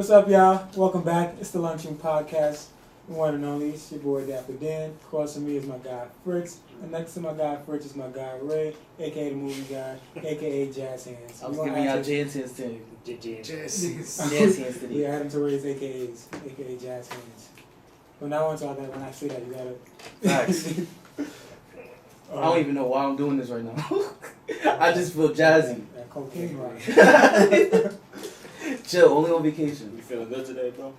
What's up, y'all? Welcome back. It's the Lunchroom podcast. One and only. It's your boy Dapper Dan. Across from me is my guy Fritz. And next to my guy Fritz is my guy Ray, aka the movie guy, aka Jazz Hands. I was giving y'all Jazz Hands today. Jazz Hands today. We add him to Ray's AKAs, aka Jazz Hands. From now on, so that when I say that, you gotta. Facts. I don't even know why I'm doing this right now. I just feel jazzy. That cocaine right. Chill, only on vacation. You feeling good today, bro?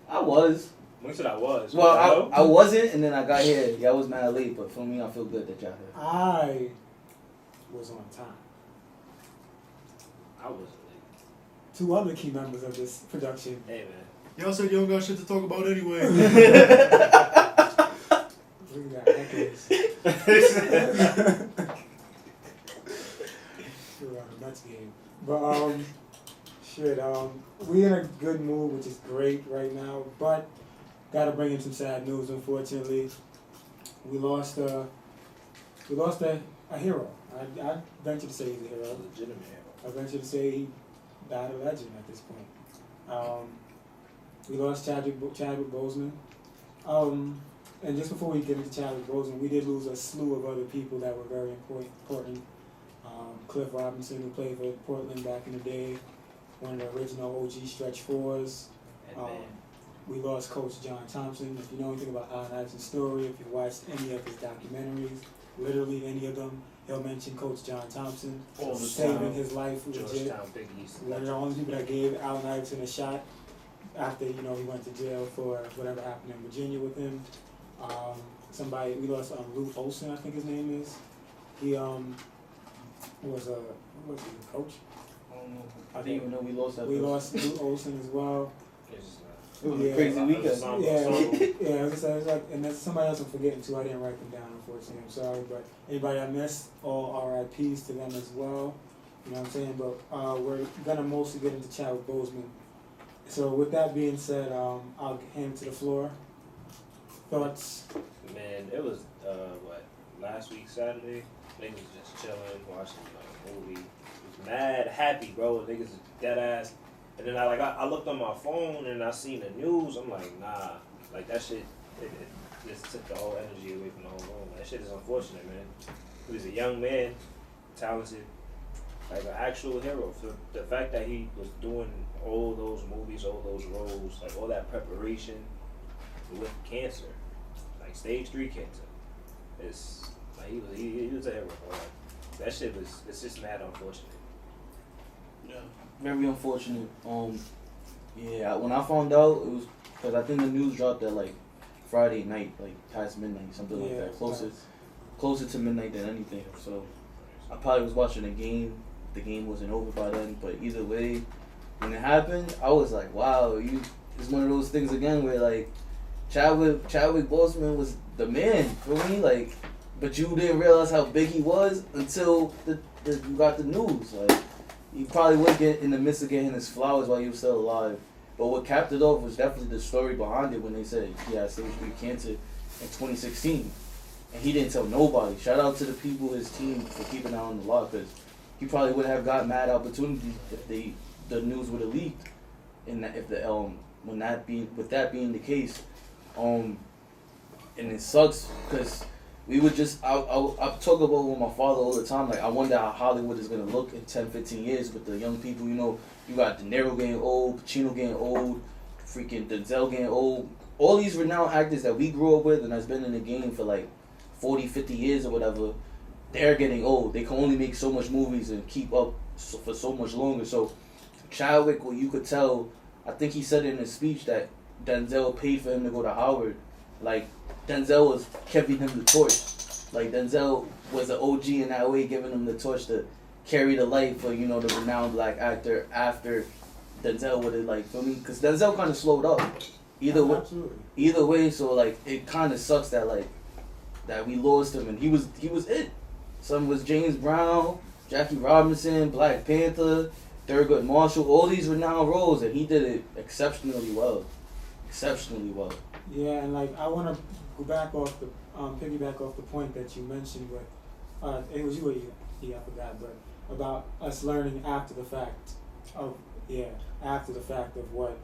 I was. When said I was? Well, I wasn't, and then I got here. Y'all was mad late, but for me, I feel good that y'all here. I was on time. I wasn't late. Two other key members of this production. Hey, man. Y'all said you don't got shit to talk about anyway. We got echoes. We're on a Mets game. But, we in a good mood, which is great right now, but gotta bring in some sad news, unfortunately. We lost a hero. I venture to say he's a hero. A legitimate hero. I venture to say he died a legend at this point. We lost Chadwick Boseman. And just before we get into Chadwick Boseman, we did lose a slew of other people that were very important. Cliff Robinson, who played for Portland back in the day, one of the original OG stretch fours. We lost Coach John Thompson. If you know anything about Allen Iverson's story, if you've watched any of his documentaries, literally any of them, he'll mention Coach John Thompson saving his life legit. One of the only people that gave Allen Iverson a shot after he went to jail for whatever happened in Virginia with him. We lost Luke Olson, I think his name is. He was a coach. I didn't even know we lost that. We lost Luke Olson as well. It was a crazy weekend. Yeah. It was like, and there's somebody else I'm forgetting too. I didn't write them down, unfortunately. I'm sorry, but anybody I missed, all RIPs to them as well. You know what I'm saying? But we're gonna mostly get into Chadwick Boseman. So with that being said, I'll hand it to the floor. Thoughts? Man, it was last week Saturday. Niggas just chilling, watching a movie. Was mad happy, bro. Niggas is dead ass. And then I looked on my phone and I seen the news. I'm like, nah, like that shit. It just took the whole energy away from the whole room. That shit is unfortunate, man. He was a young man, talented, like an actual hero. For the fact that he was doing all those movies, all those roles, like all that preparation with cancer, like stage 3 cancer. It's like he was a hero. Bro. Like, that shit it's just mad unfortunate. Yeah, very unfortunate. Yeah, when I found out, it was because I think the news dropped at like Friday night, like past midnight, something like that, closer to midnight than anything. So I probably was watching the game. The game wasn't over by then, but either way, when it happened, I was like, wow, it's one of those things again where like Chadwick Boseman was the man for me, like, but you didn't realize how big he was until you got the news. Like, he probably would get in the midst of getting his flowers while he was still alive. But what capped it off was definitely the story behind it when they said he had stage 3 cancer in 2016. And he didn't tell nobody. Shout out to the people, his team, for keeping that on the lock, because he probably would have got mad opportunities if the news would have leaked. And with that being the case, and it sucks because we would just, I talk about with my father all the time, like I wonder how Hollywood is going to look in 10, 15 years with the young people, you got De Niro getting old, Pacino getting old, freaking Denzel getting old, all these renowned actors that we grew up with and that's been in the game for like 40, 50 years or whatever, they're getting old. They can only make so much movies and keep up for so much longer. So Chadwick, well, you could tell, I think he said in his speech that Denzel paid for him to go to Howard. Like, Denzel was giving him the torch. Like, Denzel was an OG in that way, giving him the torch to carry the light for, the renowned black actor after Denzel would have, like, for me, because Denzel kind of slowed up. Either way, so, like, it kind of sucks that, like, that we lost him, and he was it. Some was James Brown, Jackie Robinson, Black Panther, Thurgood Marshall, all these renowned roles, and he did it exceptionally well. Yeah, and like I want to go back off the piggyback off the point that you mentioned with it was you or I forgot, but about us learning after the fact of Yeah, after the fact of what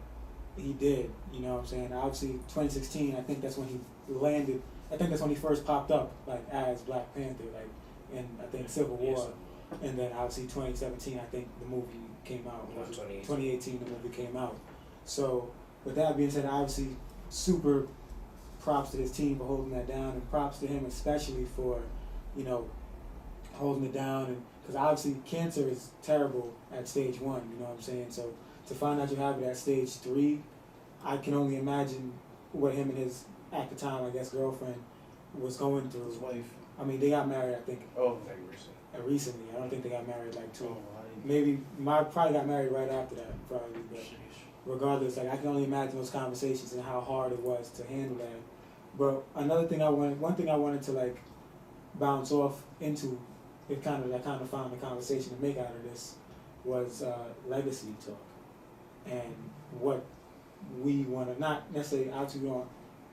he did, you know what I'm saying? Obviously, 2016, I think that's when he landed. I think that's when he first popped up, like as Black Panther, like in I think Civil War, and then obviously 2017, I think the movie came out. No, 2018, the movie came out. So with that being said, obviously, super props to his team for holding that down, and props to him especially for, you know, holding it down, and because obviously cancer is terrible at stage 1, you know what I'm saying? So to find out you have it at stage 3, I can only imagine what him and his, at the time, I guess, girlfriend was going through. His wife. I mean, they got married, I think, Very recent. recently. I don't think they got married like two. Oh, Maybe, probably got married right after that, probably. But regardless, like I can only imagine those conversations and how hard it was to handle that. But one thing I wanted to like bounce off into, I kind of found the conversation to make out of this was legacy talk, and what we want to, not necessarily, obviously we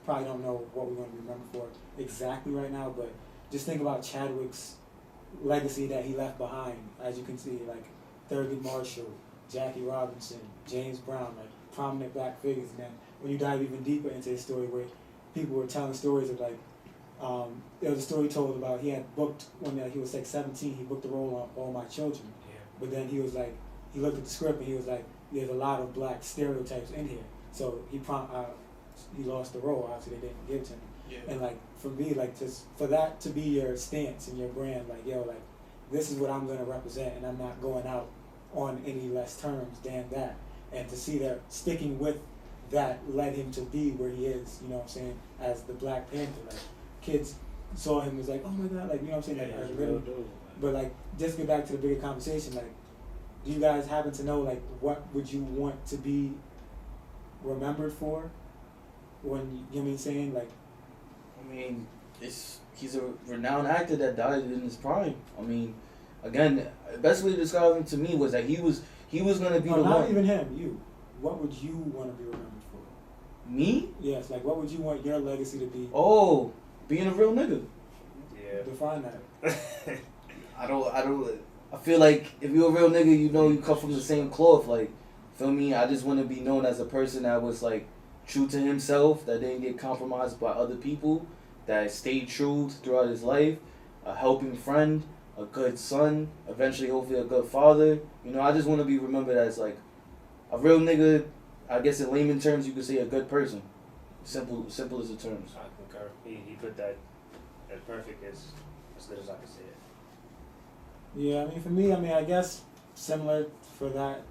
probably don't know what we want to be remembered for exactly right now, but just think about Chadwick's legacy that he left behind. As you can see, like Thurgood Marshall, Jackie Robinson, James Brown, like prominent Black figures. And then when you dive even deeper into his story, where people were telling stories of like, there was a story told about he had booked when he was like 17, he booked the role on All My Children. Yeah. But then he was like, he looked at the script and he was like, there's a lot of Black stereotypes in here. So he lost the role. Obviously, they didn't give it to him. Yeah. And like for me, like just for that to be your stance and your brand, like yo, like this is what I'm gonna represent, and I'm not going out on any less terms than that. And to see that sticking with that led him to be where he is, you know what I'm saying, as the Black Panther. Like kids saw him as like, oh my god, like you know what I'm saying, like as a real dude. But like just get back to the bigger conversation, like do you guys happen to know like what would you want to be remembered for when you know what I mean saying like? I mean, he's a renowned actor that died in his prime. I mean, again, the best way to describe him to me was that he was gonna be no, the not one. even him. You. What would you want to be remembered for? Me? Yes. Like, what would you want your legacy to be? Oh, being a real nigga. Yeah. Define that. I feel like if you're a real nigga, you know you come from the same cloth. Like, feel me? I just want to be known as a person that was like true to himself, that didn't get compromised by other people, that stayed true throughout his life, a helping friend, a good son, eventually hopefully a good father. You know, I just want to be remembered as like a real nigga. I guess in layman terms you could say a good person. Simple as the terms. I concur. He put that as perfect as good as I can say it. Yeah. I mean, for me, I guess similar for that.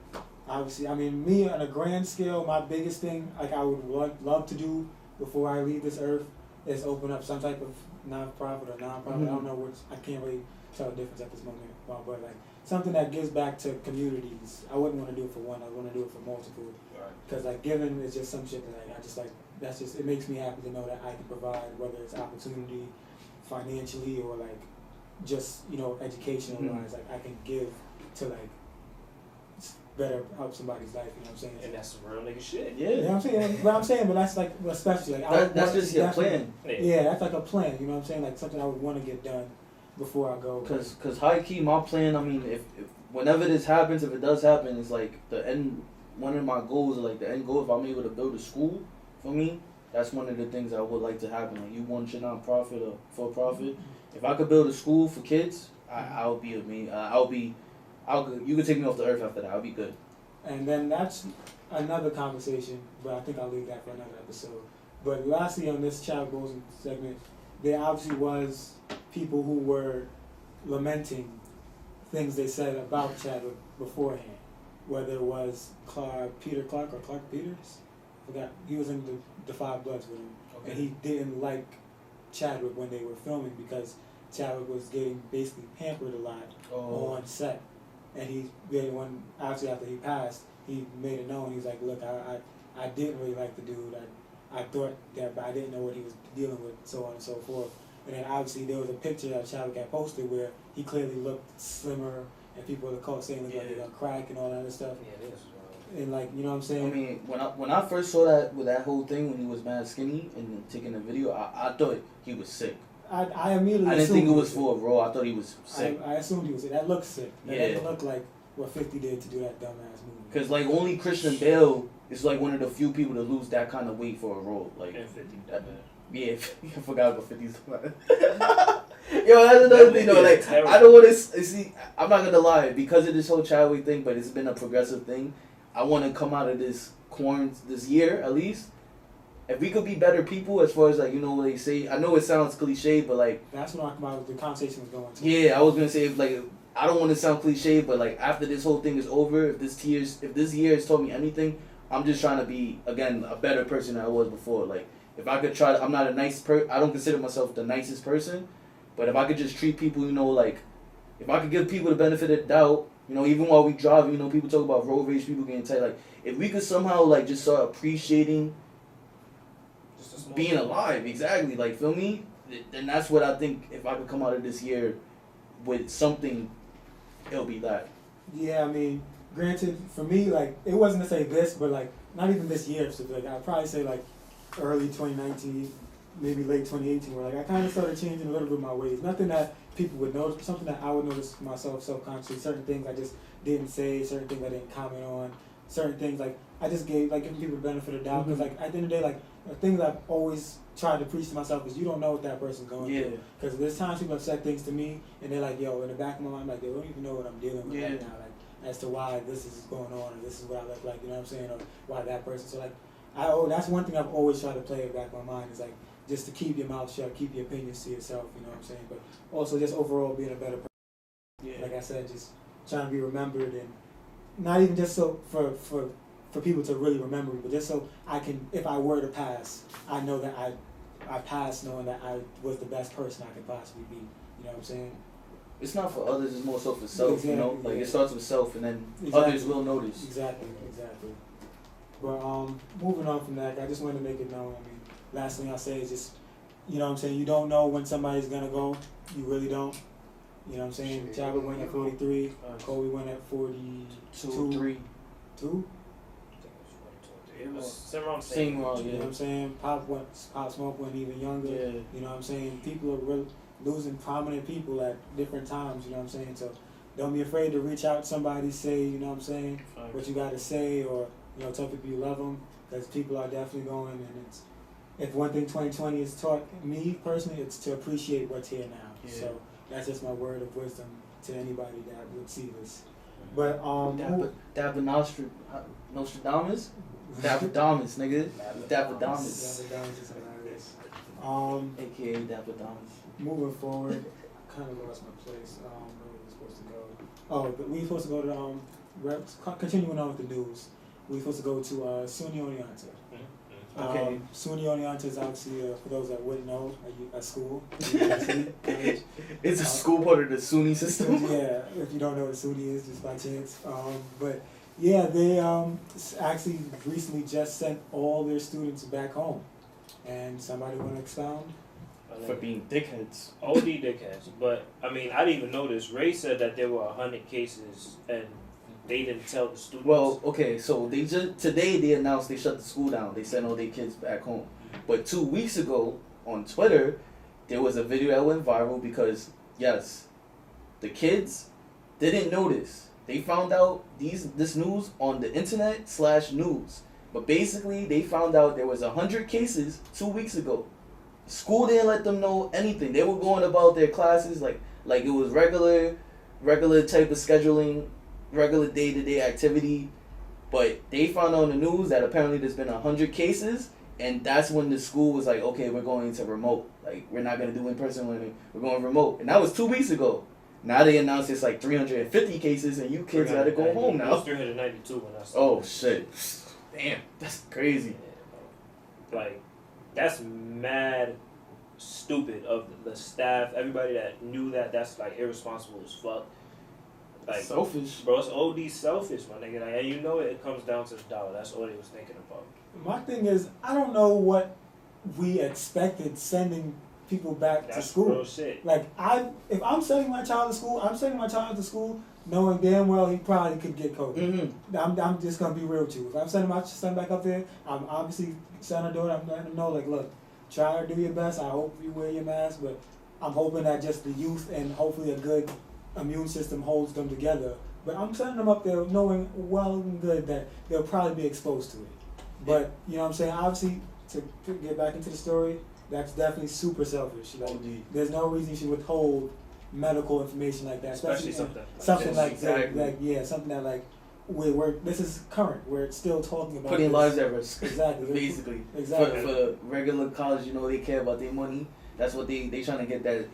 Obviously, I mean, me on a grand scale, my biggest thing, like I would love to do before I leave this earth, is open up some type of non-profit or non-profit. Mm-hmm. I don't know which. I can't really tell the difference at this moment. But like something that gives back to communities. I wouldn't want to do it for one. I want to do it for multiple. Right. Because like giving is just some shit that like, I just like. That's just, it makes me happy to know that I can provide, whether it's opportunity, financially, or like just, you know, educational wise. Like I can give to like better help somebody's life, you know what I'm saying? And that's some real nigga shit. Yeah. You know what I'm saying? But that's like, especially like, That's just your plan. Yeah, that's like a plan, you know what I'm saying? Like something I would want to get done before I go. Cause high key, my plan. I mean, if whenever this happens, if it does happen, it's like the end. One of my goals, or like the end goal, if I'm able to build a school for me, that's one of the things I would like to happen. Like you want your non-profit or for profit. If I could build a school for kids, I would be amazing. You could take me off the earth after that. I'll be good. And then that's another conversation, but I think I'll leave that for another episode. But lastly, on this Chadwick Boseman segment, there obviously was people who were lamenting things they said about Chadwick beforehand, whether it was Peter Clark or Clark Peters. I forgot. He was in the Five Bloods with him, and he didn't like Chadwick when they were filming because Chadwick was getting basically pampered a lot on set. And he did one, obviously after he passed, he made it known. He was like, look, I didn't really like the dude. I thought that, but I didn't know what he was dealing with, so on and so forth. And then obviously there was a picture that Chadwick had posted where he clearly looked slimmer, and people were saying like he was on crack and all that other stuff. Yeah, it is. And like, you know what I'm saying? I mean, when I first saw that with that whole thing when he was mad skinny and taking the video, I thought he was sick. I immediately I didn't think it was for a role. I thought he was sick. I assumed he was sick. That looked sick. That didn't look like what 50 did to do that dumbass movie. Because, like, only Christian Bale is, like, one of the few people to lose that kind of weight for a role. Like, And 50 that, man. yeah, I forgot about 50's. Yo, that's another thing, though. Like, I don't want to see, I'm not going to lie, because of this whole Chadwick thing, but it's been a progressive thing, I want to come out of this quarantine this year, at least. If we could be better people, as far as, like, you know what they say, I know it sounds cliche, but, like, That's when the conversation was going to. yeah, I was gonna say, like, I don't want to sound cliche, but, like, after this whole thing is over, if this year has taught me anything, I'm just trying to be, again, a better person than I was before. Like, if I could try, I'm not a nice I don't consider myself the nicest person, but if I could just treat people, you know, like, if I could give people the benefit of the doubt, you know, even while we drive, you know, people talk about road rage, people getting tight, like, if we could somehow, like, just start appreciating Just a small being alive, exactly, like, feel me? Then that's what I think, if I could come out of this year with something, it'll be that. Yeah, I mean, granted, for me, like, it wasn't to say this, but, like, not even this year, so, like, I'd probably say, like, early 2019, maybe late 2018, where, like, I kind of started changing a little bit my ways. Nothing that people would notice, but something that I would notice myself subconsciously. Certain things I just didn't say, certain things I didn't comment on, certain things, like, I just gave, like, giving people the benefit of the doubt. Because, like, at the end of the day, like, the things I've always tried to preach to myself is you don't know what that person's going Yeah. through. Because there's times people have said things to me, and they're like, yo, in the back of my mind, like, they don't even know what I'm dealing with right Yeah. now. Like, as to why this is going on, or this is what I look like, you know what I'm saying, or why that person. So, like, that's one thing I've always tried to play in the back of my mind is, like, just to keep your mouth shut, keep your opinions to yourself, you know what I'm saying? But also just overall being a better person. Yeah. Like I said, just trying to be remembered, and not even just so for people to really remember me, but just so I can, if I were to pass, I know that I passed knowing that I was the best person I could possibly be. You know what I'm saying? It's not for others, it's more so for self, you know? Exactly, Like, yeah. it starts with self, and then Exactly. others will notice. Exactly. But moving on from that, I just wanted to make it known. I mean, last thing I'll say is just, you know what I'm saying, you don't know when somebody's gonna go. You really don't. You know what I'm saying? Shit. Chadwick went at 43, Kobe went at 42. 2, 3. Two? It was around Same You wrong, know what I'm saying? Pop Smoke went even younger. Yeah. You know what I'm saying? People are really losing prominent people at different times, you know what I'm saying? So don't be afraid to reach out to somebody, say, you know what I'm saying, what you got to say, or, you know, tell people you love them, because people are definitely going, and it's, if one thing 2020 has taught me personally, it's to appreciate what's here now. Yeah. So that's just my word of wisdom to anybody that would see this. But, Nostradamus? Davidamus, nigga. Davidamus. Davidamus is hilarious. AKA Davidamus. Moving forward, kind of lost my place. Where were we supposed to go? Oh, but we were supposed to go to continuing on with the news. We were supposed to go to SUNY Oneonta. Okay. SUNY Oneonta is obviously, for those that wouldn't know, a school. It's a school part of the SUNY system. Yeah, if you don't know what SUNY is, just by chance. But yeah, they actually recently just sent all their students back home. And somebody want to expound? For being dickheads. OD dickheads. But, I mean, I didn't even know this. Ray said that there were 100 cases and they didn't tell the students. Well, okay, so today they announced they shut the school down. They sent all their kids back home. But 2 weeks ago on Twitter, there was a video that went viral because, yes, the kids didn't know this. They found out this news on the internet/news. But basically, they found out there was 100 cases 2 weeks ago. School didn't let them know anything. They were going about their classes like it was regular type of scheduling, regular day-to-day activity. But they found out on the news that apparently there's been 100 cases, and that's when the school was like, okay, we're going to remote. Like, we're not going to do in-person learning. We're going remote. And that was 2 weeks ago. Now they announced it's like 350 cases, and you kids got to go home It now. was 392 when I saw Oh, it. shit. Damn, that's crazy. Yeah, like, that's mad stupid of the staff, everybody that knew that. That's like irresponsible as fuck. Like, Selfish. bro, it's OD selfish, my nigga. Like, and you know it comes down to the dollar. That's all they was thinking about. My thing is, I don't know what we expected sending people back That's to school. real shit. Like, if I'm sending my child to school, I'm sending my child to school knowing damn well he probably could get COVID. Mm-hmm. I'm just gonna be real with you. If I'm sending my son back up there, I'm obviously son or daughter, I'm letting them know, like, look, try to do your best. I hope you wear your mask, but I'm hoping that just the youth and hopefully a good immune system holds them together But I'm setting them up there knowing well and good that they'll probably be exposed to it. But, you know what I'm saying? Obviously, to get back into the story, that's definitely super selfish. Like, there's no reason you should withhold medical information like that. Especially something like exactly. that, something that like, where this is current, where it's still talking about putting this. lives at risk. Exactly. Basically. Exactly. For regular college, you know, they care about their money. That's what they trying to get that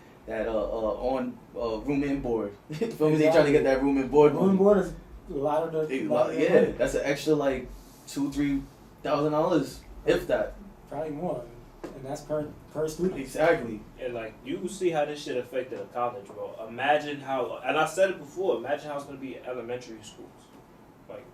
on room and board. Feel me? They trying to get that room and board. Room and board is a lot of the. Yeah, that's an extra like $2,000-$3,000, if that. Probably more, and that's per student. Exactly. And like you can see how this shit affected a college, bro. Imagine how, and I said it before. Imagine how it's gonna be in elementary schools. Like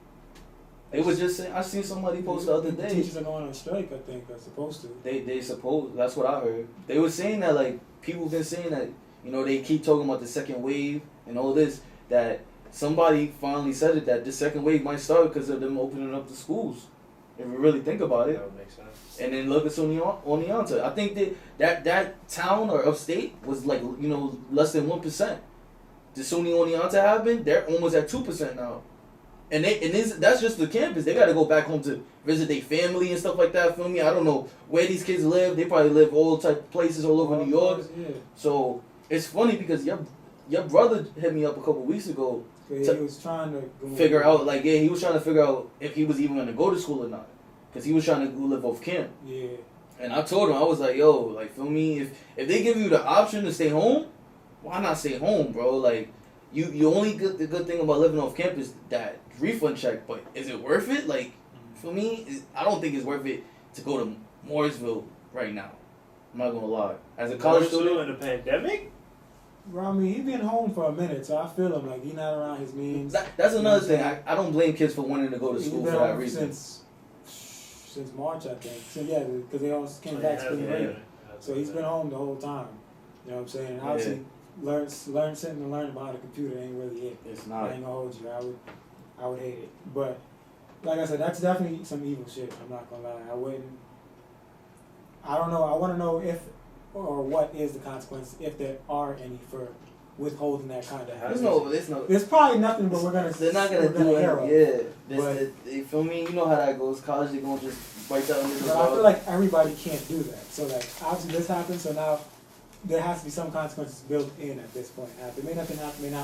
They was just saying. I seen somebody post the other day. Teachers are going on strike. I think they're supposed to. They suppose that's what I heard. They were saying that like people been saying that, you know, they keep talking about the second wave and all this, that somebody finally said it, that the second wave might start because of them opening up the schools. If you really think about it. That would make sense. And then look at Oneonta. I think that town or upstate was like, you know, less than 1%. The SUNY Oneonta happened, they're almost at 2% now. And that's just the campus. They got to go back home to visit their family and stuff like that. Feel me? I don't know where these kids live. They probably live all type of places all over New York. Yeah. So it's funny because your brother hit me up a couple weeks ago. He was trying to figure out, like, he was trying to figure out if he was even going to go to school or not. Because he was trying to go live off camp. Yeah. And I told him, I was like, yo, like, feel me? If they give you the option to stay home, why not stay home, bro? Like, you only the good thing about living off campus is that refund check, but is it worth it? Like, for me, I don't think it's worth it to go to Mooresville right now. I'm not gonna lie. As a college student in the pandemic. Well, I mean, he been home for a minute, so I feel him. Like, he not around his means. That's another thing. I don't blame kids for wanting to go to school for that reason. Since March, I think. So yeah, because they all came back spring break. So he's been home the whole time. You know what I'm saying? And obviously, learn sitting and learning behind a computer ain't really it. It's not. I ain't gonna hold you. I would hate it. But like I said, that's definitely some evil shit. I'm not gonna lie. I don't know. I want to know if or what is the consequence, if there are any, for withholding that kind of. There's probably nothing, but they're not gonna do it. Yeah. They feel me? You know how that goes. College, they're gonna just write that under the But I feel like everybody can't do that. So like, obviously this happened. So now there has to be some consequences built in at this point. It may not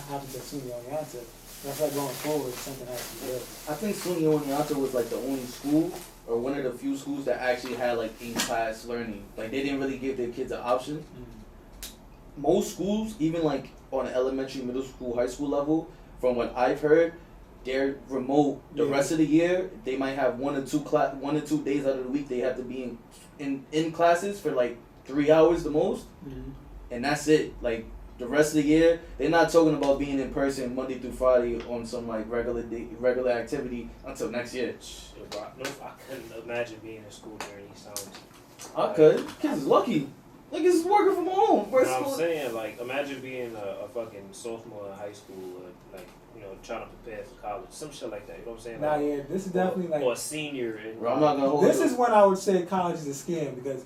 happen to SUNY Oneonta. I feel like going forward, something has to be built. I think SUNY Oneonta was like the only school, or one of the few schools that actually had like in-class learning. Like, they didn't really give their kids an option. Mm-hmm. Most schools, even like on an elementary, middle school, high school level, from what I've heard, they're remote. The rest of the year, they might have 1 or 2 days out of the week they have to be in classes for like 3 hours the most, and that's it. Like, the rest of the year, they're not talking about being in person Monday through Friday on some like regular activity until next year. I couldn't imagine being in school during these times. I could. Kids is lucky. Like, it's working from home. You know what I'm saying? Like, imagine being a fucking sophomore in high school, like, you know, trying to prepare for college, some shit like that. You know what I'm saying? Nah, like, yeah, this is definitely like. Or a senior. Bro, I'm not gonna hold This is when I would say college is a scam, because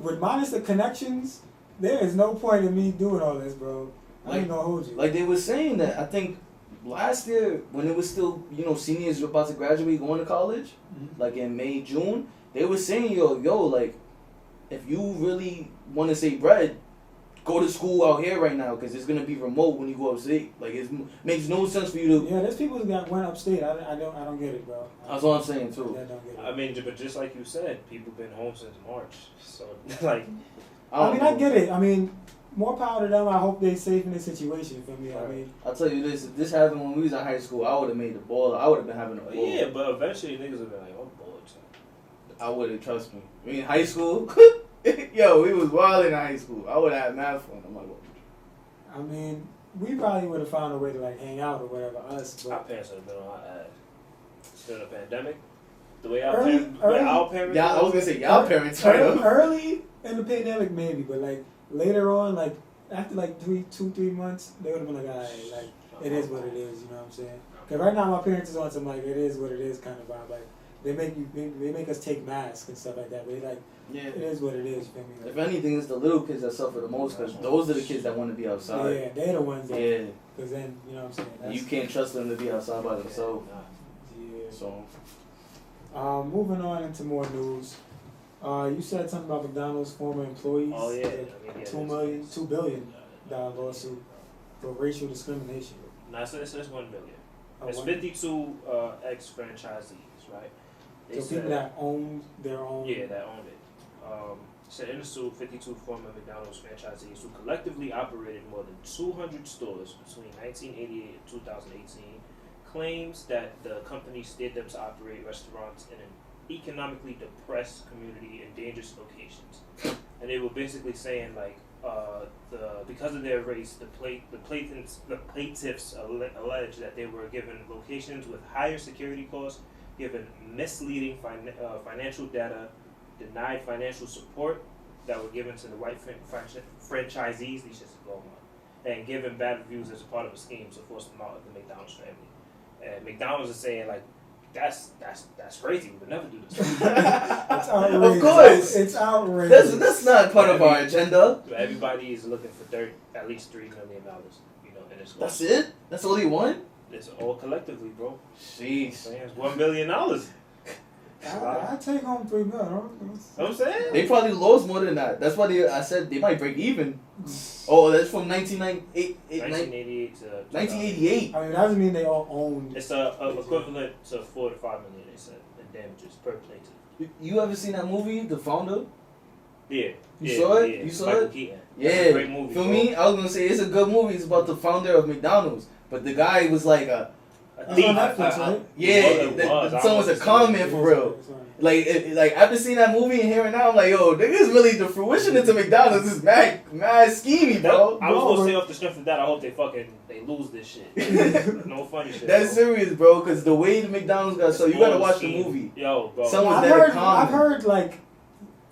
with minus the connections, there is no point in me doing all this, bro. I ain't gonna hold you. Like, they were saying that, I think last year, when it was still, you know, seniors were about to graduate going to college, like in May, June, they were saying, yo, like, if you really want to save bread, go to school out here right now, because it's going to be remote when you go upstate. Like, it makes no sense for you to... Yeah, there's people who went upstate. I don't get it, bro. That's what I'm saying, too. I don't get it. I mean, but just like you said, people been home since March. So, like... I get it. I mean, more power to them. I hope they safe in this situation, for me. I mean... I'll tell you this. If this happened when we was in high school, I would have made the ball. I would have been having a ball. Yeah, but eventually niggas would be like, oh, bullets. I wouldn't, trust me. I mean, high school... Yo, we was wild in high school. I would have had math fun. I'm like, I mean, we probably would have found a way to like hang out or whatever. Us, our parents would have been on our ass. During the pandemic, the way our parents. Yeah, I was gonna say y'all parents. Early in the pandemic, maybe, but like later on, like after like 3 months, they would have been like, alright, like it is what it is. You know what I'm saying? Because right now my parents is on some like it is what it is kind of vibe. Like they make us take masks and stuff like that. But like, Yeah. it is what it is. You feel me? Like, If anything, it's the little kids that suffer the most because those are the kids that want to be outside. yeah, they're the ones. That, Yeah. Because then you know what I'm saying. And you can't trust them to be outside by themselves. Yeah. So. Moving on into more news. You said something about McDonald's former employees. Oh yeah, $2 billion lawsuit for racial discrimination. No, it's 1 million. Oh, It's 52 ex-franchisees, right? They So people that owned their own. Yeah, that owned it. Said in the suit, 52 former McDonald's franchisees who collectively operated more than 200 stores between 1988 and 2018 claims that the company steered them to operate restaurants in an economically depressed community in dangerous locations. And they were basically saying like because of their race, the plaintiffs allege that they were given locations with higher security costs, given misleading financial data, denied financial support that were given to the white franchisees, these shits are going on, and given bad reviews as a part of a scheme to force them out of the McDonald's family. And McDonald's is saying like, that's crazy. We would never do this. It's outrageous. Of course. It's outrageous. That's not part of our agenda. Everybody is looking for at least $3 million. You know, in this. That's it? That's all he won? It's all collectively, bro. Jeez. It's $1 billion. I take home $3 million. Know what I'm saying? They probably lost more than that. That's why I said they might break even. Oh, that's from 1988 to 1988. I mean, that doesn't mean they all owned. It's equivalent to $4 to $5 million. They said in damages per plaintiff. You ever seen that movie, The Founder? Yeah. You saw it? Yeah. You saw Michael it? Keaton. Yeah. That's a great movie. Feel bro. me? I was gonna say it's a good movie. It's about the founder of McDonald's, but the guy was like a A It's thief. on Netflix, right? yeah. The son was a con man for real. Like after seeing that movie and hearing that, I'm like, yo, niggas really the fruition into McDonald's is mad schemy, bro. I was gonna say off the strength of that, I hope they lose this shit. No funny shit. That's bro. serious, bro. Because the way the McDonald's got, so you gotta watch the Scheme. movie. Yo, bro. Someone- I've heard like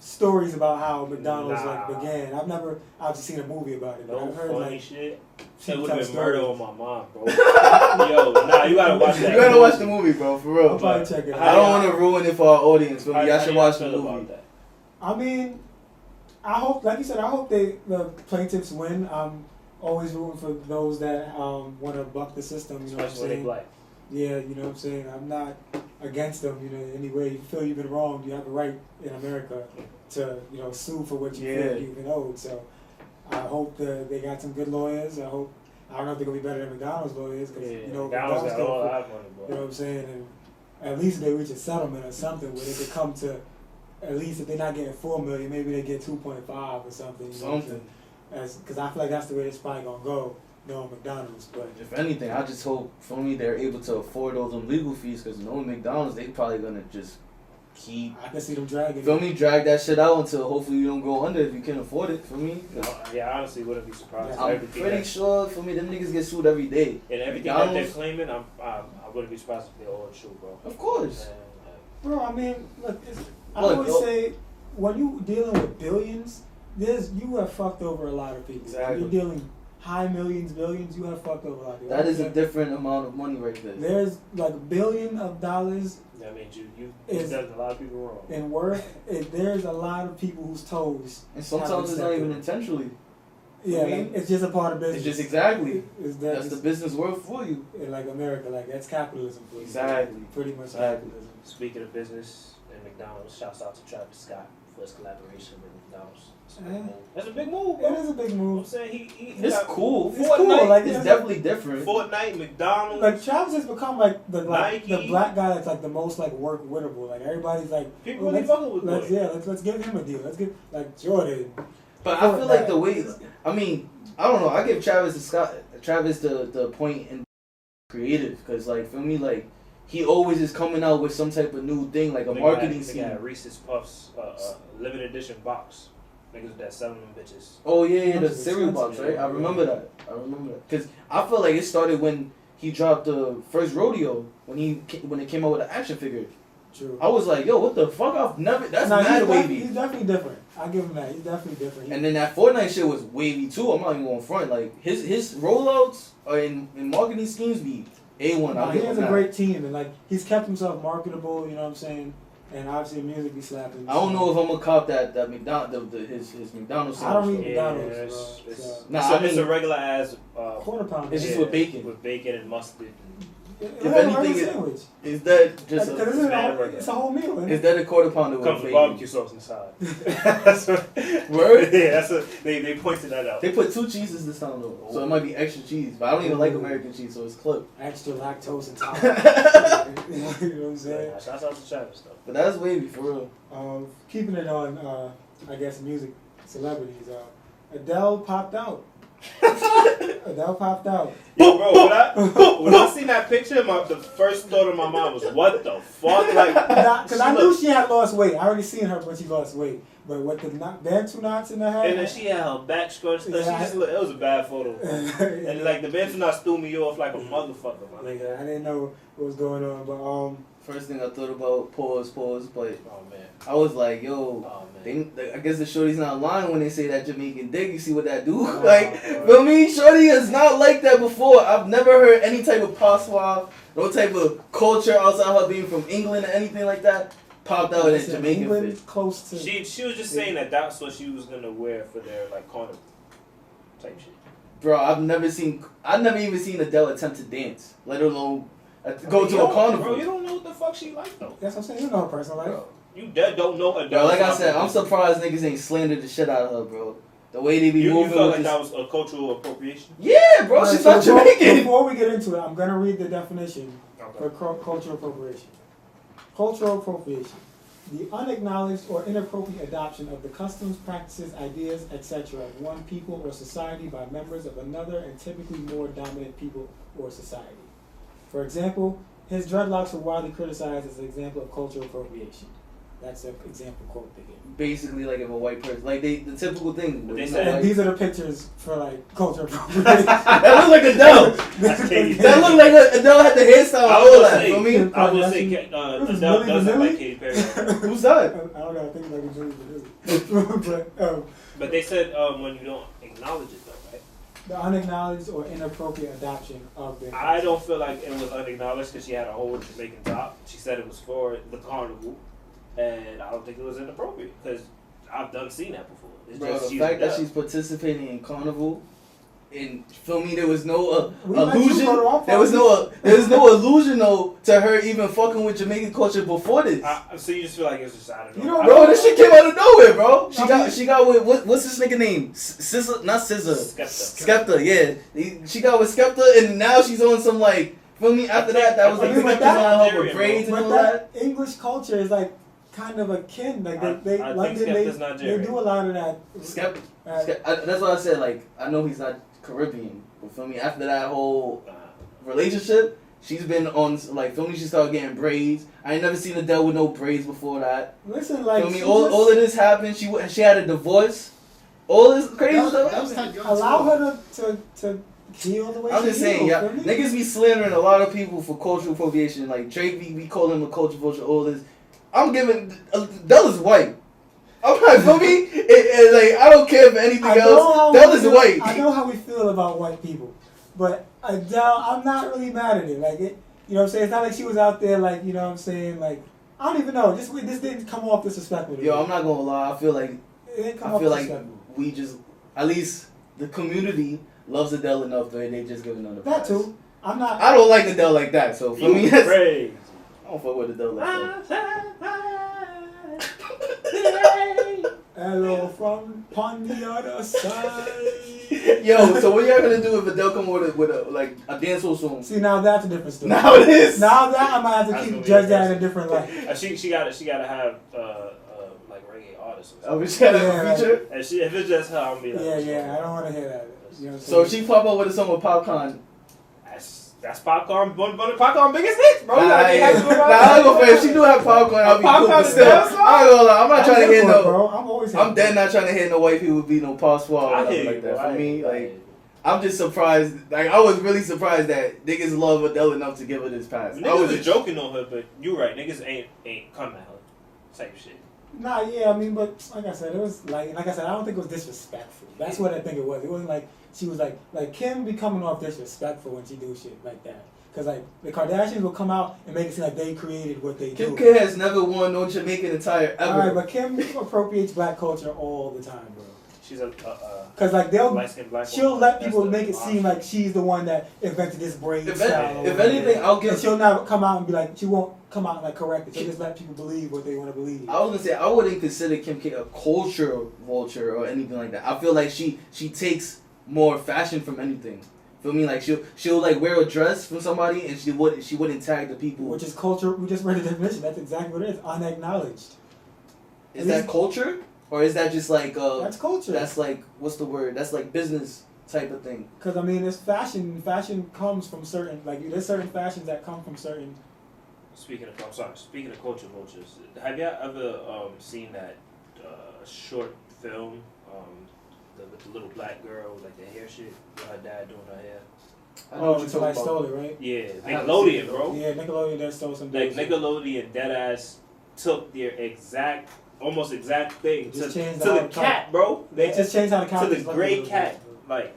stories about how McDonald's like Nah. began. I've never obviously seen a movie about it, but No I've heard funny like shit. It people would have tell been murder stories. on my mom, bro. Yo, nah, you gotta watch that. You gotta watch the movie, bro, for real. I'll probably check it out. I don't want to ruin it for our audience, but y'all should watch the feel about movie. that? I mean, I hope, like you said, I hope the plaintiffs win. I'm always rooting for those that want to buck the system. You know Especially what when I'm they saying? black. Yeah, you know what I'm saying. I'm not against them. You know, anyway, you feel you've been wronged, you have a right in America to sue for what you feel you've been owed. So I hope they got some good lawyers. I don't know if they're gonna be better than McDonald's lawyers because McDonald's got all that money, bro. you know what I'm saying, and at least if they reach a settlement or something where they could come to, at least if they're not getting $4 million, maybe they get 2.5 or something. You know, because I feel like that's the way it's probably gonna go, knowing McDonald's. But If anything, I just hope for me they're able to afford all them legal fees because knowing McDonald's, they probably gonna just keep. I can see them dragging. Feel me? Drag that shit out until hopefully you don't go under if you can afford it. For me, Yeah, I honestly wouldn't be surprised. I'm Everything pretty sure. For me, them niggas get sued every day. And everything that they're McDonald's- claiming, I wouldn't be surprised if they're all true, bro. Of course. Bro, I mean, look, I Look, always yo- say when you dealing with billions, you have fucked over a lot of people. Exactly. When you're dealing high millions, billions, you have fucked over a lot of people. That is a different amount of money right there. There's like $1 billion That means you've done a lot of people wrong. in worth. There's a lot of people whose toes. And sometimes it's not even intentionally. Yeah, I mean, like, it's just a part of business. It's just exactly. That's That's the business world for you. in like America, like that's capitalism for you. Exactly. Pretty much Exactly. capitalism. Speaking of business and McDonald's, shouts out to Travis Scott for his collaboration with McDonald's. That's a big move, bro. It is a big I'm move. saying he It's got cool. It's cool, like, It's yeah. definitely different. Fortnite, McDonald's. Like Travis has become like the Nike. black guy that's like the most like work winnable. Like everybody's like People really fucking with let's Boy. let's give him a deal. Let's give like Jordan. But I feel like the way, I mean, I don't know. I give Travis the point in creative because, like, for me, like, he always is coming out with some type of new thing, like a marketing They scheme. got Reese's Puffs, limited edition box. Niggas that selling them bitches. Oh yeah, the That's cereal box, expensive, right? I remember that. Because I feel like it started when he dropped the first rodeo when it came out with an action figure. True. I was like, yo, what the fuck? I've never. That's Nah, mad wavy. He's definitely different. I give him that. He's definitely different. And then that Fortnite shit was wavy too. I'm not even going front. Like his rollouts in marketing schemes be A1. Nah, he has a great team, and like he's kept himself marketable. You know what I'm saying? And obviously, music be slapping. I don't know if I'm gonna cop that McDonald his McDonald's. I don't eat Yeah, McDonald's, bro. it's a regular ass quarter pounder. It's just with bacon. With bacon and mustard. If anything, is that just it's a whole meal. Is that a quarter pounder with comes with bacon? barbecue sauce inside? That's what, Word? Yeah, that's what they pointed that out. They put 2 cheeses this time though, so it might be extra cheese. But I don't even like American cheese, so it's clipped. Extra lactose intolerant. You know what I'm saying? Yeah, shouts out to Travis though. But that's wavy for real. Keeping it on, I guess, music celebrities. Adele popped out. Adele popped out. Yo, bro, when I seen that picture, the first thought in my mind was, what the fuck? Like, because I knew she had lost weight. I already seen her when she lost weight. But with the bantu knots in her head. And then she had her back scrunched up. Yeah, It was a bad photo. And like the bantu knots threw me off like a motherfucker, my nigga. I didn't know what was going on, but First thing I thought about, pause, but Oh man. I was like, yo, Oh man. I guess the shorty's not lying when they say that Jamaican dick. You see what that do? Like, for me, shorty is not like that before. I've never heard any type of patois, no type of culture outside her being from England or anything like that. Popped out in Jamaican fit. Close to. She was just saying that that's what she was gonna wear for their like carnival type shit. Bro, I've never even seen Adele attempt to dance, let alone go to a carnival. Bro, you don't know what the fuck she like though. That's what I'm saying. You know her personal life. Bro, you dead don't know Adele. Bro, like I said, I'm surprised niggas ain't slandered the shit out of her, bro. The way they be moving. You felt with like this... that was a cultural appropriation? Yeah, bro, she's not Jamaican. Before we get into it, I'm gonna read the definition for cultural appropriation. Cultural appropriation. The unacknowledged or inappropriate adoption of the customs, practices, ideas, etc. of one people or society by members of another and typically more dominant people or society. For example, his dreadlocks were widely criticized as an example of cultural appropriation. That's an example quote they gave. Basically, like if a white person, like the typical thing. But they said, And like, these are the pictures for like cultural appropriation. that looked like Adele. That looked like Adele had the hairstyle. I All was that. For me, I was gonna say Adele does look like Katy Perry. who's that? I don't know. I think like a Julie, But they said when you don't acknowledge it though, right? the unacknowledged or inappropriate adoption of the. I don't feel like it was unacknowledged because she had a whole Jamaican top. She said it was for the carnival, and I don't think it was inappropriate because I've seen that before. It's Bro, just the fact that she's participating in carnival, and feel me, there was no illusion. There was no illusion though to her even fucking with Jamaican culture before this. So you just feel like it's just I don't know. You know, Bro, this shit came out of nowhere, bro. She got with what's this nigga name? Scissor, not Scissor. Skepta, yeah. She got with Skepta, and now she's on some like. Feel me? After that was like Skepta on her with braids and all that. English culture is like kind of akin. Like they do a lot of that. Skepta. That's why I said like I know he's not Caribbean, but feel me? After that whole relationship, she's been on like feel me. She started getting braids. I ain't never seen Adele with no braids before that. Listen, like feel me? All of this happened. She had a divorce. All this crazy stuff. Allow her to heal the way I'm she just saying, heals, yeah. Niggas be slandering a lot of people for cultural appropriation. Like Drake be calling him a culture vulture. All this. I'm giving Adele is white. I'm like, feel me? Like I don't care for anything else. Adele is white. I know how we feel about white people, but Adele, I'm not really mad at it. Like it, you know what I'm saying? It's not like she was out there like, you know what I'm saying? Like I don't even know. This didn't come off disrespectful. Yo, I'm not gonna lie. I feel like we just at least the community loves Adele enough that they just giving her the that pass. too. I'm not. I don't like Adele like that. So for me, that's, I don't fuck with Adele like that. Hello from on the other side. Yo, so what y'all gonna do if Adele come with a like a dancehall song? See, now that's a different story. Now it is. Now that I'm gonna have to judge that in a different light. She gotta have like reggae artists. Oh, we gotta have a feature. And if it's just her, I'm be like, yeah. I don't want to hear that. You know what I'm so saying? she pop up with a song with Popcorn. That's Popcorn, one of Popcorn biggest hits, bro. I go for if she do have Popcorn, I'll be cool. But still, I ain't gonna lie. I'm not trying to hear no. Bro. I'm dead not trying to hear no white people be no patois or nothing like that. For me, like. I'm just surprised. Like I was really surprised that niggas love Adele enough to give her this pass. Niggas was joking on her, but you right. Niggas ain't come at her. Type shit. Nah, yeah, I mean, but like I said, it was like I said, I don't think it was disrespectful. That's what I think it was. It wasn't like she was like Kim be coming off disrespectful when she do shit like that. Because like the Kardashians will come out and make it seem like they created what they Kim do. K has never worn no Jamaican attire ever. Alright, but Kim appropriates black culture all the time, bro. She's a Cause like they'll, light-skinned black she'll woman. let That's people the make it seem option. like she's the one that invented this braid style. If anything, I'll And give. she'll not come out and be like, she won't come out and like correct it. She'll just let people believe what they want to believe. I was gonna say I wouldn't consider Kim K a culture vulture or anything like that. I feel like she takes more fashion from anything. Feel me? Like she'll like wear a dress from somebody and she wouldn't tag the people. Which is culture. We just read the definition. That's exactly what it is. Unacknowledged. Is that culture? Or is that just like that's culture. That's like what's the word? That's like business type of thing. Because I mean, it's fashion. Fashion comes from certain there's certain fashions that come from certain. Speaking of culture vultures, have y'all ever seen that short film with the little black girl, like the hair shit, with her dad doing her hair? I know what you're Until I talking stole it, right? Yeah, I haven't Nickelodeon, seen it, bro. Yeah, Nickelodeon that stole some. Like bullshit. Nickelodeon, deadass took their almost exact thing to Just changed the how the cat, bro. They just changed how the to characters the look gray a little cat. bit. Like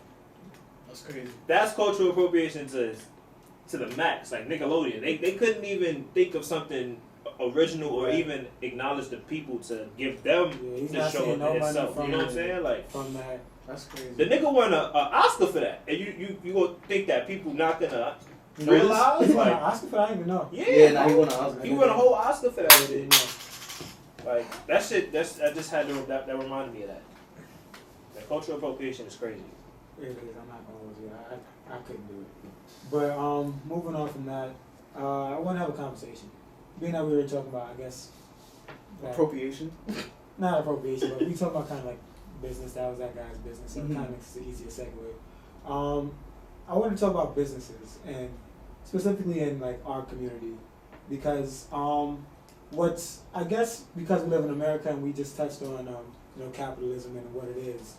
That's crazy. that's cultural appropriation to the max. Like Nickelodeon, they couldn't even think of something original or even acknowledge the people to give them Yeah, he's the not show seeing no money itself. from You know what I'm saying? Like From that. That's crazy. the nigga won a Oscar for that, and you gonna think that people not gonna He realize? won an Like Oscar for that. I didn't even know. yeah, Nah, he bro. won an Oscar. He won a whole Oscar for that I shit. didn't know. Like that shit. I just had to. That reminded me of that. That cultural appropriation is crazy. It is. I'm not gonna hold you. I couldn't do it. But moving on from that, I want to have a conversation. Being that we were talking about, I guess, that, Appropriation. not appropriation, but we talk about kind of like business. That was that guy's business, so Mhm. it kind of makes it easier segue. I want to talk about businesses and specifically in like our community because what's I guess because we live in America and we just touched on capitalism and what it is.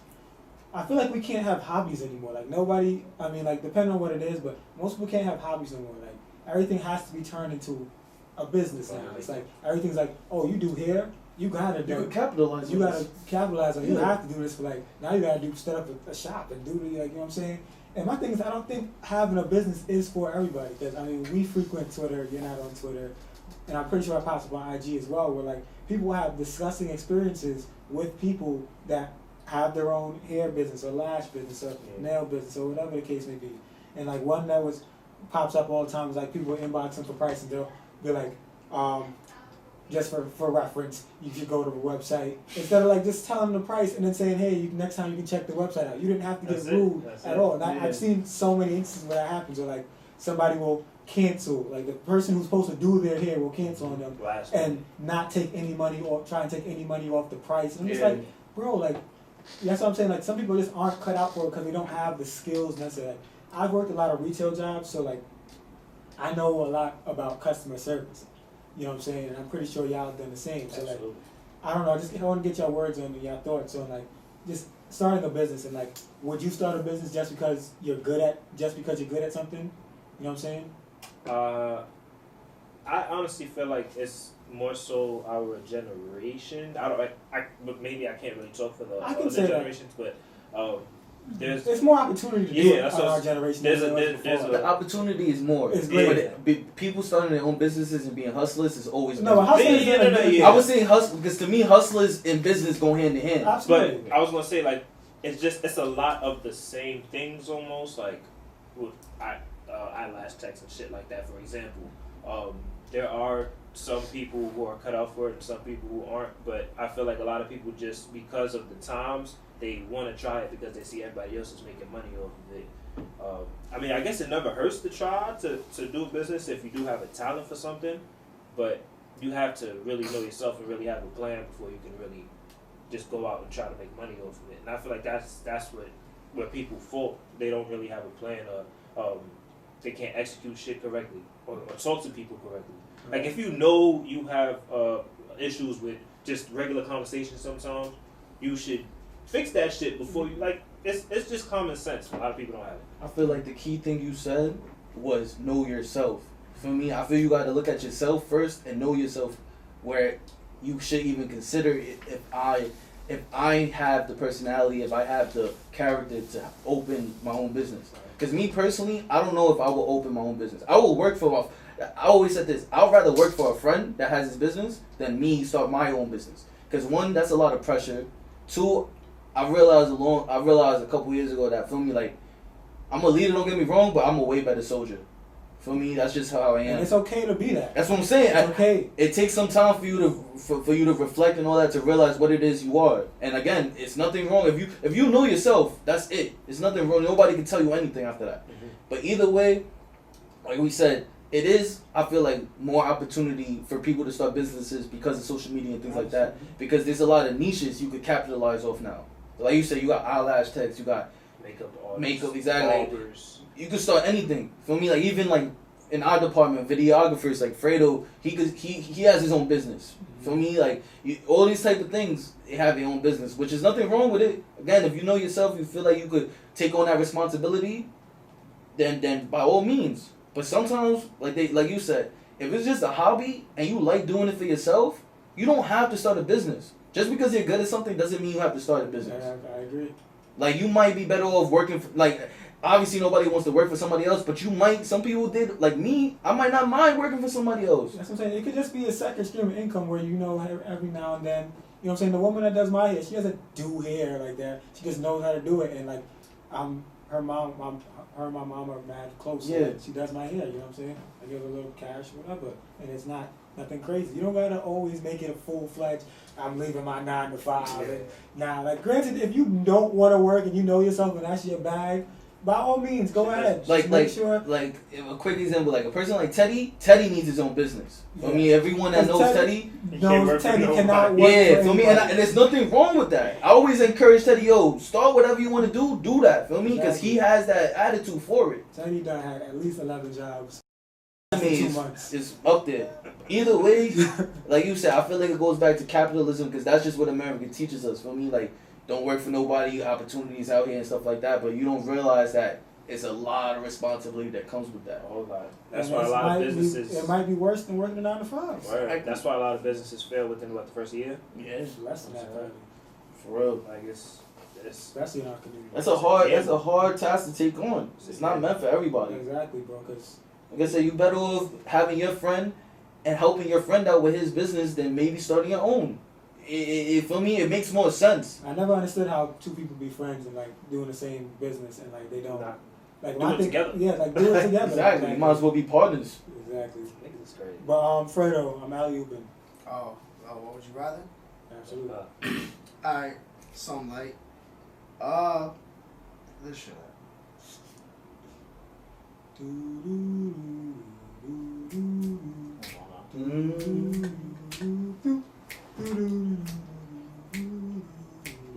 I feel like we can't have hobbies anymore. Like nobody, I mean, like depending on what it is, but most people can't have hobbies anymore. Like everything has to be turned into a business now. It's like everything's like, oh, you do hair, you gotta You do. could capitalize. You on gotta this. capitalize on. You Yeah. have to do this for like now. You gotta set up a shop and do the you know what I'm saying. And my thing is, I don't think having a business is for everybody. Because I mean, we frequent Twitter. You're not on Twitter, and I'm pretty sure I post up on IG as well. Where like people have disgusting experiences with people that have their own hair business or lash business or nail business or whatever the case may be. And like one that pops up all the time is like people inboxing for price and they'll be like, just for reference, you should go to the website instead of like just telling them the price and then saying, hey, next time you can check the website out. You didn't have to get rude at all. And I've seen so many instances where that happens, where like somebody will cancel, like the person who's supposed to do their hair will cancel on them and not take any money or try and take any money off the price. And I'm just like, bro, like that's what I'm saying. Like some people just aren't cut out for it because they don't have the skills necessary. Like, I've worked a lot of retail jobs, so like I know a lot about customer service. You know what I'm saying? And I'm pretty sure y'all have done the same. So like, I don't know. I want to get your words on your thoughts on like just starting a business and like, would you start a business just because you're good at something? You know what I'm saying? I honestly feel like it's more so our generation. But maybe I can't really talk for the other generations, but there's more opportunity to do it in our generation. The opportunity is more. It's great. But people starting their own businesses and being hustlers is always no. Hustlers, I was saying hustle because to me hustlers and business go hand in hand. Absolutely. But I was gonna say like it's a lot of the same things almost like with eyelash techs and shit like that. For example, there are some people who are cut out for it and some people who aren't. But I feel like a lot of people just because of the times. They want to try it because they see everybody else is making money off of it. I mean, I guess it never hurts to try to do business if you do have a talent for something, but you have to really know yourself and really have a plan before you can really just go out and try to make money off of it. And I feel like that's where people fall. They don't really have a plan or they can't execute shit correctly or talk to people correctly. Like if you know you have issues with just regular conversations sometimes, you should fix that shit before you like. It's just common sense. A lot of people don't have it. I feel like the key thing you said was know yourself. For me, I feel you got to look at yourself first and know yourself, where you should even consider it if I if I have the personality, if I have the character to open my own business. Because me personally, I don't know if I will open my own business. I will work for I always said this. I would rather work for a friend that has his business than me start my own business. Because one, that's a lot of pressure. Two, I realized a couple years ago that, feel me, like, I'm a leader, don't get me wrong, but I'm a way better soldier. For me, that's just how I am. And it's okay to be that. That's what I'm saying. It's okay. It takes some time for you to reflect and all that, to realize what it is you are. And again, it's nothing wrong if you know yourself. That's it. It's nothing wrong. Nobody can tell you anything after that. Mm-hmm. But either way, like we said, it is, I feel like, more opportunity for people to start businesses because of social media and things like that. Because there's a lot of niches you could capitalize off now. Like you said, you got eyelash techs, you got makeup, exactly. Barbers. You could start anything. Feel me? Like even like in our department, videographers like Fredo, he has his own business. Feel me? Like all these type of things, they have their own business, which is nothing wrong with it. Again, if you know yourself, you feel like you could take on that responsibility, then by all means. But sometimes, like you said, if it's just a hobby and you like doing it for yourself, you don't have to start a business. Just because you're good at something doesn't mean you have to start a business. I agree. Like you might be better off working for, like, obviously nobody wants to work for somebody else, but you might, some people did, like me, I might not mind working for somebody else. That's what I'm saying. It could just be a second stream of income where, you know, every now and then, you know what I'm saying, the woman that does my hair, she doesn't do hair like that. She just knows how to do it. And like, her and my mom are mad close. So Yeah. she does my hair, you know what I'm saying? I give her a little cash, whatever. And it's nothing crazy. You don't gotta always make it a full-fledged, I'm leaving my 9 to 5. Yeah. And now, like, granted, if you don't want to work and you know yourself and that's your bag, by all means, go ahead. Just make sure. Like a quick example, like a person like Teddy needs his own business. Yeah. I mean, everyone that knows Teddy knows Teddy cannot work yeah, for feel me? And there's nothing wrong with that. I always encourage Teddy, yo, start whatever you want to do that, feel me? Because he has that attitude for it. Teddy done had at least 11 jobs. I mean, 2 months. it's up there. Either way, like you said, I feel like it goes back to capitalism because that's just what America teaches us, feel me? Like, don't work for nobody, opportunities out here and stuff like that, but you don't realize that it's a lot of responsibility that comes with that. A whole lot. That's And why a lot of businesses. It might be worse than working a 9 to 5. Word. That's why a lot of businesses fail within the first year. Yeah, It's less than that, probably. for real. Like it's Especially in our community. That's a hard task to take on. It's not meant for everybody. Exactly, bro. Because Like I said, you better off having your friend and helping your friend out with his business than maybe starting your own. For me, it makes more sense. I never understood how two people be friends and like doing the same business and like they don't like do it together. Yeah, like do it together. Exactly. You might as well be partners. Exactly. niggas is crazy. But Fredo, I'm alley-ooping. Oh, what would you rather? Absolutely. Alright, something light. This shit.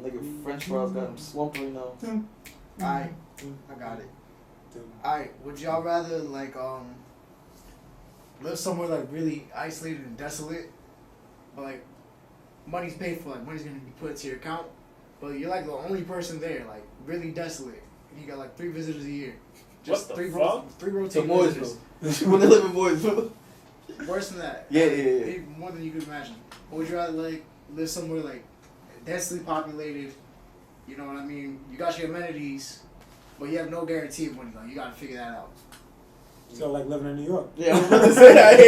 Like a French fries got him slumping right now. Alright, I got it. Alright, would y'all rather like live somewhere like really isolated and desolate, but like money's paid for, like money's gonna be put to your account, but you're like the only person there, like really desolate, and you got like 3 visitors a year. Just What the three fuck? three rotating To visitors. Mooresville. When they live in Mooresville. Worse than that. Yeah. More than you could imagine. Or would you rather like live somewhere like densely populated? You know what I mean? You got your amenities, but you have no guarantee of money. Though you gotta figure that out. So like living in New York. Yeah, I was about to say that.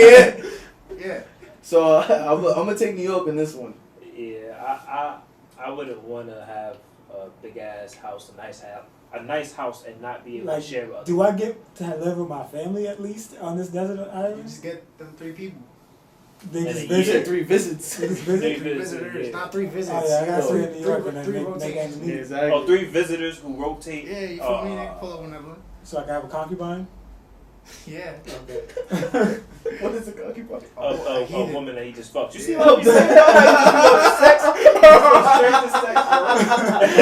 Yeah. Yeah. So I'm gonna take New York in this one. Yeah, I wouldn't want to have a big ass house, a nice house, and not be able Like, to share with others. do I get to live with my family at least on this desert You island? just get them 3 people. They And just a You said visit. 3 visits. They just visit. 3 Visitors, yeah. not 3 visits. Oh yeah, I got Oh, 3 in New York and then three make rotations. ends meet. Exactly. Oh, 3 visitors who rotate. Yeah, you feel me? They can pull up whenever. So I can have a concubine. Yeah. Okay. What is a concubine? A woman that he just fucked. You see Yeah. what I'm saying?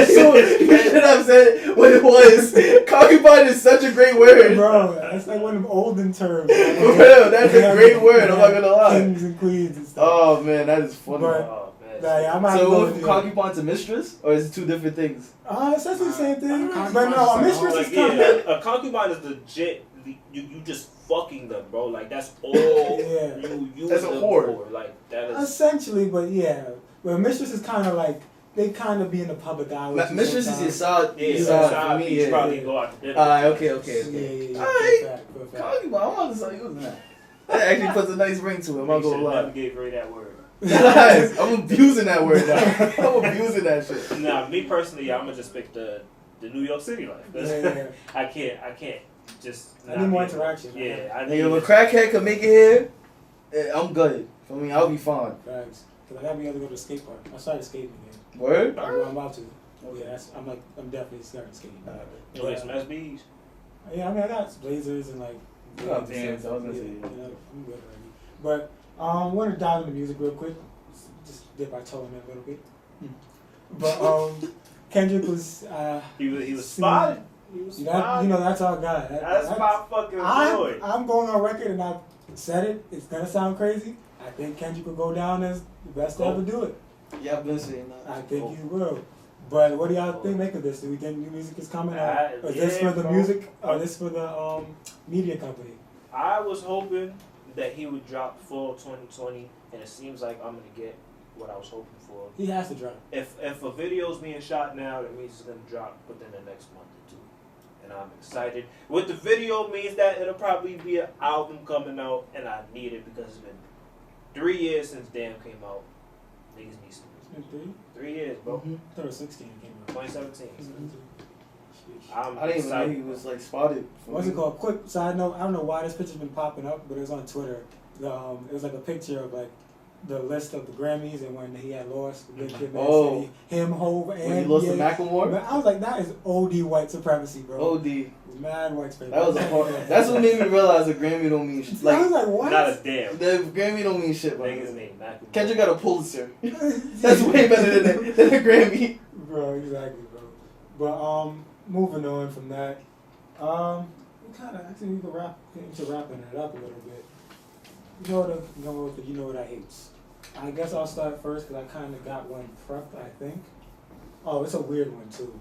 So, you should have said what it was. Concubine is such a great word. Bro, that's like one of them olden terms. For real, that's a great word. I'm not gonna lie. Kings and queens and stuff. Oh man, that is funny. But- Oh, man. Nah, yeah, I'm not So it going went from concubine to mistress, or is it 2 different things? It's essentially the same thing. Concubine But no, a is mistress Like, is kind of. yeah, a concubine is legit. You just fucking them, bro. Like that's all Yeah. you use That's a them whore. for. Like that is. Essentially, but yeah. But a mistress is kind of like they kind of be in the public eye. Mistress is your side. Yeah, your side for me. piece, Yeah, probably yeah. go out to dinner. Okay. Yeah. Alright. Call I want to say you was that. That actually puts a nice ring to it. I'm not gonna lie. Never gave Ray that word. I'm abusing that word now. I'm abusing that shit. Nah, me personally, I'm gonna just pick the New York City life. Yeah. I can't just. I need more interaction. Yeah, I Nigga, need. if a crackhead could make it here, I'm good. I mean, I'll be fine. Facts. Cause I gotta be able to go to the skate park. I started skating again. Word? I'm about to. Yeah, I'm definitely starting skating. You want some SBs? Yeah, I mean I got blazers and like. Oh, damn, so I was gonna say. I'm good already. But want to dive into music real quick. Just dip our toe in it a little bit. But Kendrick was. He was spotted. He was spotted. That's our guy. That's my fucking boy. I'm going on record and I've said it. It's gonna sound crazy. I think Kendrick will go down as the best to ever do it. Yeah, I've been saying that. I think he will. But what do y'all think make of this? Do we think new music is coming out? Is this for the bro. music or this for the media company? I was hoping that he would drop fall 2020, and it seems like I'm gonna get what I was hoping for. He has to drop. If a video's being shot now, that means it's gonna drop within the next month or two, and I'm excited. With the video means that it'll probably be an album coming out, and I need it because it's been 3 years since Damn came out. Niggas need some. It's been 3 years, bro. I thought it was 16 came out. 2017. I didn't even know he was like spotted. What's it called? Quick side note. I don't know why this picture's been popping up, but it was on Twitter. It was like a picture of like the list of the Grammys and when he had lost the Good Kid, Mad City, him, Hove, and when he lost to Macklemore. I was like, that is OD white supremacy, bro. OD. It was mad white supremacy. That was a part. That's what made me realize a Grammy don't mean shit. I was like, what? Not a damn. The Grammy don't mean shit, bro. Niggas name Macklemore. Kendrick got a Pulitzer. That's way better than a Grammy. Bro, exactly, bro. But moving on from that, we kind of actually we can get into wrapping it up a little bit. You know what I hate. I guess I'll start first because I kind of got one prepped. I think. Oh, it's a weird one too.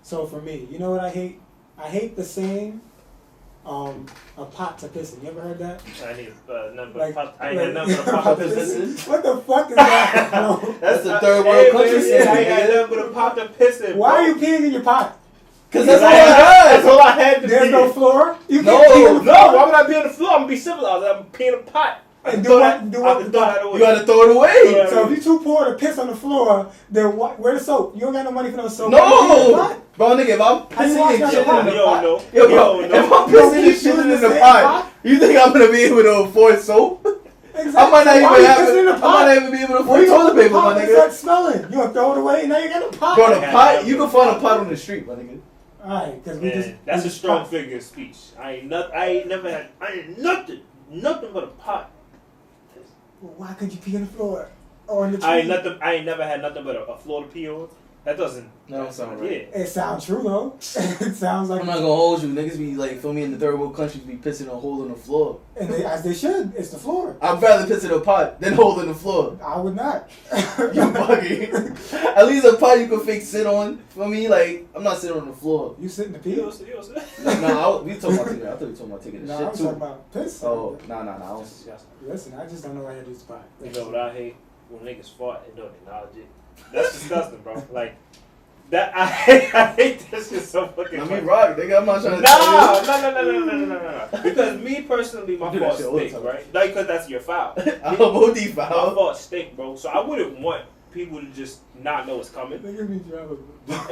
So for me, you know what I hate? I hate the saying, a pot to piss in. You ever heard that? I need number Like- pot. I ain't had nothing but a pot to piss in. What the fuck is that, bro? That's the third world country I saying. ain't had nothing but a pot to piss in. Why bro. are you peeing in your pot? Cause that's all That's I had. all I had to There's be. no floor. You No, can't pee in the no. floor. Why would I be on the floor? I'm gonna be civilized. I'm peeing in a pot. And I do thought what- I- do what I the thought pot- I You gotta throw it away. Yeah. So if you too poor to piss on the floor, then where the soap? You don't got no money for no soap. No, bro, nigga, if I'm How you pissing wash and your shitting in the Yo, pot, no. yo, bro, Yo, no. if I'm Yo, pissing and keep shitting doing in the the same pot, pot? you think I'm gonna be able to afford soap? Exactly. I might not Why even you have pissing in it. the I might pot? not even be able to Where afford you toilet gonna paper, my pot and nigga. start smelling? You gonna throw it away and now you got a pot? Bro, the pot, you can find a pot on the street, my nigga. Alright, because we Man, just that's we a just strong pot. figure of speech. I ain't nothing but a pot. Well, why could you pee on the floor or in the tree? I ain't never had nothing but a floor to pee on. That doesn't. That don't sound right. Yeah. It sounds true though. It sounds like I'm not gonna hold you. Niggas be like, feel me, in the third world countries be pissing a hole in the floor. and as they should. It's the floor. I'd rather piss in a pot than hole in the floor. I would not. You buggy. At least a pot you can fake sit on. For me, like, I'm not sitting on the floor. You sitting to pee? You know We talking about taking. I thought we talking about taking No, the I shit was too. talking about piss. Oh, nah. I don't. Listen, I just don't know why I do this pot. You know what I hate? When niggas fart and don't acknowledge it. That's disgusting, bro. Like that. I hate this shit so fucking. I much. mean, rock, nigga. I'm not trying to tell you. No. Because me personally, my You do that fart shit all the stink, time. right? Like, because that's your foul. I'm OD My foul. fart stink, bro. So I wouldn't want people to just not know it's coming. Nigga be driving.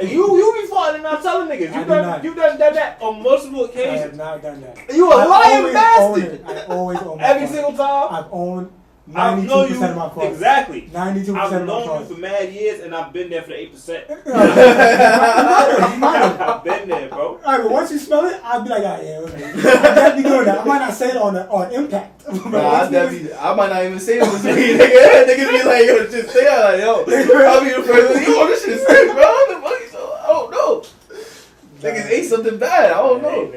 And you be farting and not telling niggas. I do not. You done that on multiple I have occasions. not done that. You a I lying always bastard. own it. I always own my Every fart. single time. I've owned I've 92% known you of my farts. exactly. 92% I've of my known you farts. for mad years, and I've been there for the 8%. You might have. I've been there, bro. Alright, but once you smell it, I'll be like, ah, yeah, it was me. I'm definitely doing that. I might not say it on impact. But once I might not even say it was me. Niggas be like, yo, just say it. Like, yo, I'll be the first one. Yo, this shit stink, bro. What the fuck? So, I don't know. Niggas ate something bad. I don't know.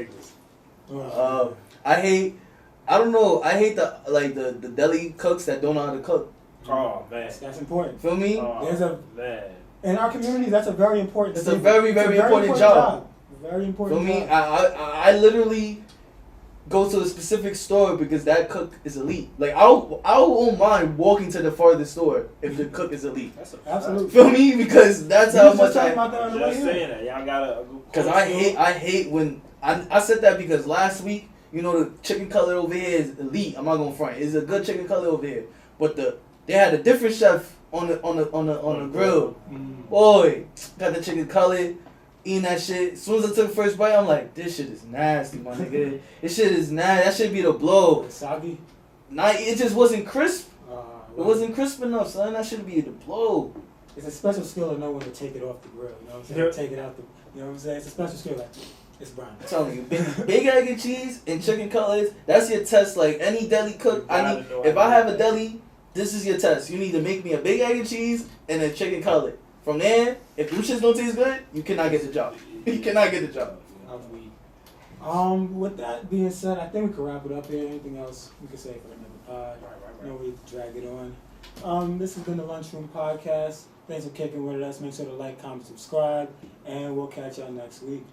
I don't know. I hate the deli cooks that don't know how to cook. Oh man, That's important. Feel me? Oh, man. In our communities, that's a very important. It's a thing. very, very important job. Very Feel important. me? job. I literally go to a specific store because that cook is elite. Like I won't mind walking to the farthest store if the cook is elite. That's a Absolutely. Feel me? Because that's how much I. I'm just saying that. Y'all gotta. Because I hate when I said that because last week, you know, the chicken cutlet over here is elite. I'm not gonna front. It's a good chicken cutlet over here, but they had a different chef on the grill. Boy, got the chicken cutlet. Eating that shit. As soon as I took the first bite, I'm like, this shit is nasty, my nigga. This shit is nasty. That should be the blow. Soggy? Nah, it just wasn't crisp. It wasn't crisp enough, son. That should be the blow. It's a special skill to know when to take it off the grill. You know what I'm saying? Yep. Take it out the. You know what I'm saying? It's a special skill. Like, it's brown. I'm telling you, big egg and cheese and chicken cutlets. That's your test. Like any deli cook, if I have a deli, this is your test. You need to make me a big egg and cheese and a chicken cutlet. From there, if them shits don't taste good, you cannot get the job. You cannot get the job. I'm weak. With that being said, I think we can wrap it up here. Anything else we can say for another pod? You know, we drag it on. This has been the Lunchroom Podcast. Thanks for kicking with us. Make sure to like, comment, subscribe, and we'll catch y'all next week.